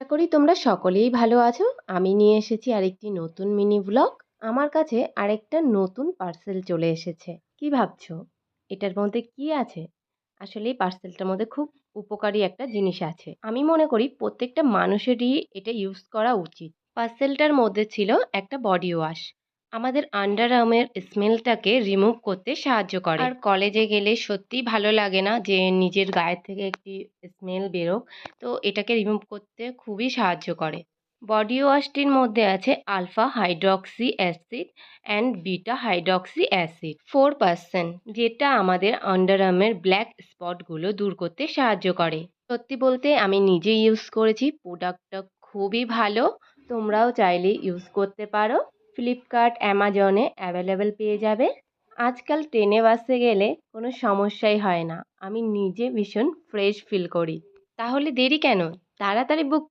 আশা করি তোমরা সকলেই ভালো আছো। আমি নিয়ে এসেছি আরেকটি নতুন মিনি ব্লগ। আমার কাছে আরেকটা নতুন পার্সেল চলে এসেছে। কি ভাবছো? এটার মধ্যে কি আছে? আসলে এই পার্সেলটার মধ্যে খুব উপকারী একটা জিনিস আছে। আমি মনে করি প্রত্যেকটা মানুষেরই এটা ইউজ করা উচিত। পার্সেলটার মধ্যে ছিল একটা বডি ওয়াশ। আমাদের আন্ডার আর্মের স্মেলটাকে রিমুভ করতে সাহায্য করে। আর কলেজে গেলে সত্যিই ভালো লাগে না যে নিজের গায়ের থেকে একটি স্মেল বেরোক। তো এটাকে রিমুভ করতে খুবই সাহায্য করে। বডি ওয়াশটির মধ্যে আছে alpha hydroxy acid and beta hydroxy acid 4%, যেটা আমাদের আন্ডারআর্মের ব্ল্যাক স্পটগুলো দূর করতে সাহায্য করে। সত্যি বলতে আমি নিজে ইউজ করেছি, প্রোডাক্টটা খুবই ভালো। তোমরাও চাইলে ইউজ করতে পারো। ফ্লিপকার্ট অ্যামাজনে অ্যাভেলেবেল পেয়ে যাবে। আজকাল ট্রেনে বাসে গেলে কোনো সমস্যাই হয় না। আমি নিজে ভীষণ ফ্রেশ ফিল করি। তাহলে দেরি কেন? তাড়াতাড়ি বুক